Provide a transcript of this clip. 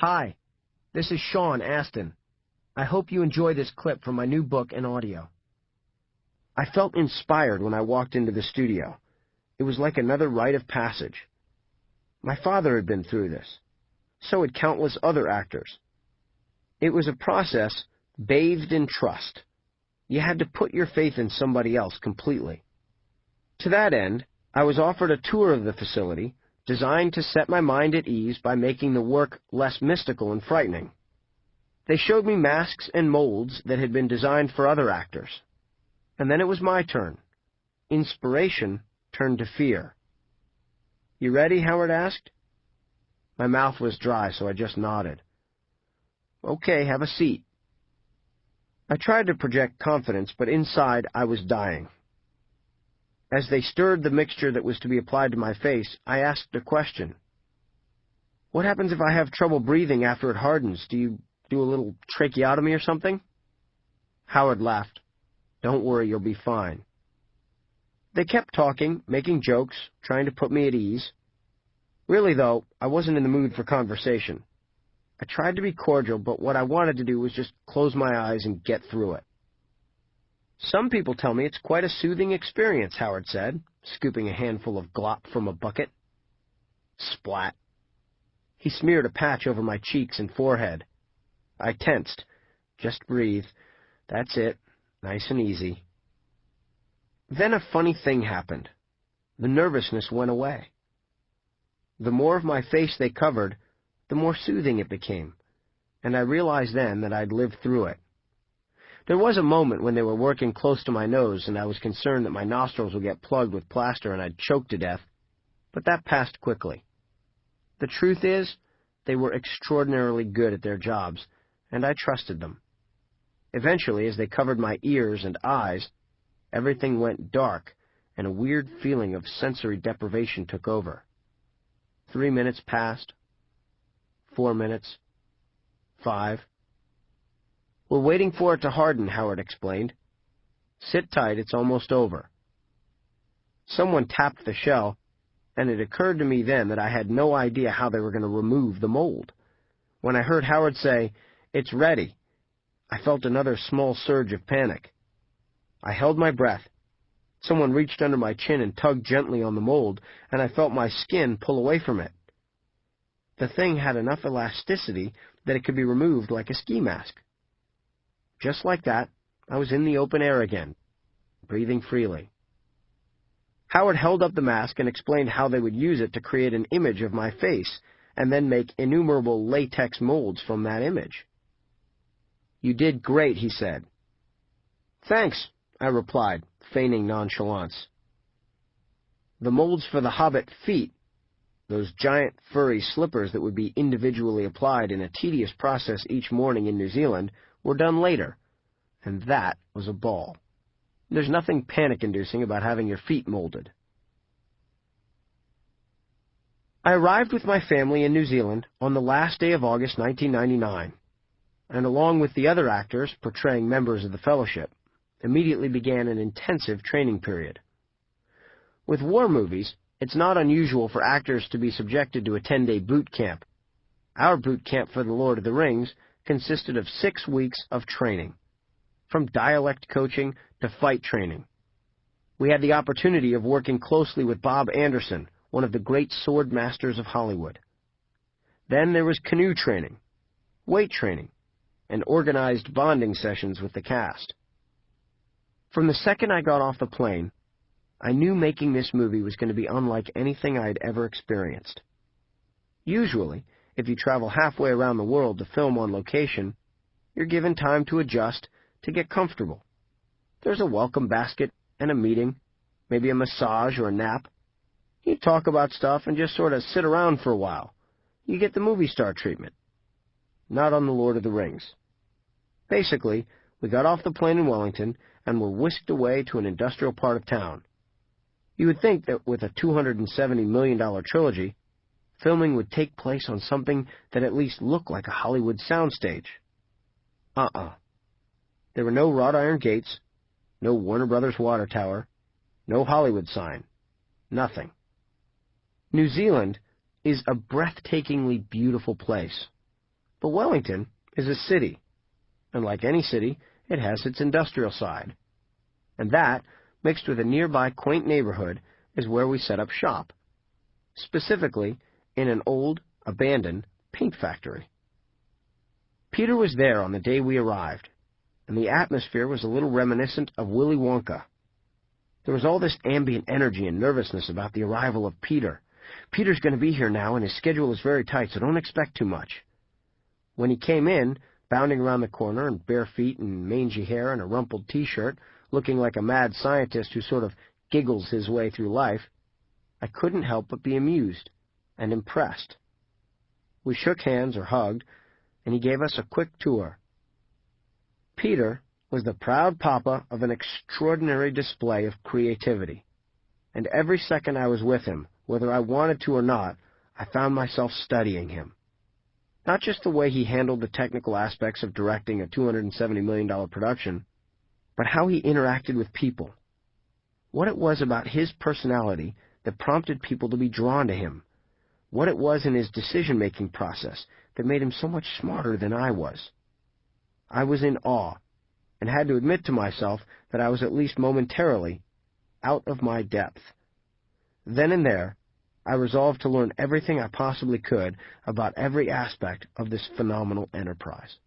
Hi, this is Sean Astin. I hope you enjoy this clip from my new book and audio. I felt inspired when I walked into the studio. It was like another rite of passage. My father had been through this. So had countless other actors. It was a process bathed in trust. You had to put your faith in somebody else completely. To that end, I was offered a tour of the facility, designed to set my mind at ease by making the work less mystical and frightening. They showed me masks and molds that had been designed for other actors. And then it was my turn. Inspiration turned to fear. "You ready?" Howard asked. My mouth was dry, so I just nodded. "Okay, have a seat." I tried to project confidence, but inside I was dying. As they stirred the mixture that was to be applied to my face, I asked a question. "What happens if I have trouble breathing after it hardens? Do you do a little tracheotomy or something?" Howard laughed. "Don't worry, you'll be fine." They kept talking, making jokes, trying to put me at ease. Really, though, I wasn't in the mood for conversation. I tried to be cordial, but what I wanted to do was just close my eyes and get through it. "Some people tell me it's quite a soothing experience," Howard said, scooping a handful of glop from a bucket. Splat. He smeared a patch over my cheeks and forehead. I tensed. Just breathe. That's it. Nice and easy. Then a funny thing happened. The nervousness went away. The more of my face they covered, the more soothing it became, and I realized then that I'd lived through it. There was a moment when they were working close to my nose, and I was concerned that my nostrils would get plugged with plaster and I'd choke to death, but that passed quickly. The truth is, they were extraordinarily good at their jobs, and I trusted them. Eventually, as they covered my ears and eyes, everything went dark, and a weird feeling of sensory deprivation took over. 3 minutes passed. 4 minutes. 5. "We're waiting for it to harden," Howard explained. "Sit tight, it's almost over." Someone tapped the shell, and it occurred to me then that I had no idea how they were going to remove the mold. When I heard Howard say, "It's ready," I felt another small surge of panic. I held my breath. Someone reached under my chin and tugged gently on the mold, and I felt my skin pull away from it. The thing had enough elasticity that it could be removed like a ski mask. Just like that, I was in the open air again, breathing freely. Howard held up the mask and explained how they would use it to create an image of my face, and then make innumerable latex molds from that image. "You did great," he said. "Thanks," I replied, feigning nonchalance. The molds for the Hobbit feet, those giant furry slippers that would be individually applied in a tedious process each morning in New Zealand, were done later, and that was a ball. There's nothing panic-inducing about having your feet molded. I arrived with my family in New Zealand on the last day of August 1999, and along with the other actors portraying members of the Fellowship, immediately began an intensive training period. With war movies, it's not unusual for actors to be subjected to a 10-day boot camp. Our boot camp for The Lord of the Rings consisted of 6 weeks of training, from dialect coaching to fight training. We had the opportunity of working closely with Bob Anderson, one of the great sword masters of Hollywood. Then there was canoe training, weight training, and organized bonding sessions with the cast. From the second I got off the plane, I knew making this movie was going to be unlike anything I had ever experienced. Usually, if you travel halfway around the world to film on location, you're given time to adjust, to get comfortable. There's a welcome basket and a meeting, maybe a massage or a nap. You talk about stuff and just sort of sit around for a while. You get the movie star treatment. Not on The Lord of the Rings. Basically, we got off the plane in Wellington and were whisked away to an industrial part of town. You would think that with a $270 million trilogy, filming would take place on something that at least looked like a Hollywood soundstage. There were no wrought iron gates, no Warner Brothers water tower, no Hollywood sign, nothing. New Zealand is a breathtakingly beautiful place. But Wellington is a city, and like any city, it has its industrial side. And that, mixed with a nearby quaint neighborhood, is where we set up shop. Specifically, in an old, abandoned paint factory. Peter was there on the day we arrived, and the atmosphere was a little reminiscent of Willy Wonka. There was all this ambient energy and nervousness about the arrival of Peter. Peter's going to be here now, and his schedule is very tight, so don't expect too much. When he came in, bounding around the corner in bare feet and mangy hair and a rumpled T-shirt, looking like a mad scientist who sort of giggles his way through life, I couldn't help but be amused and impressed. We shook hands or hugged, and he gave us a quick tour. Peter was the proud papa of an extraordinary display of creativity, and every second I was with him, whether I wanted to or not, I found myself studying him. Not just the way he handled the technical aspects of directing a $270 million production, but how he interacted with people. What it was about his personality that prompted people to be drawn to him. What it was in his decision-making process that made him so much smarter than I was. I was in awe, and had to admit to myself that I was at least momentarily out of my depth. Then and there, I resolved to learn everything I possibly could about every aspect of this phenomenal enterprise.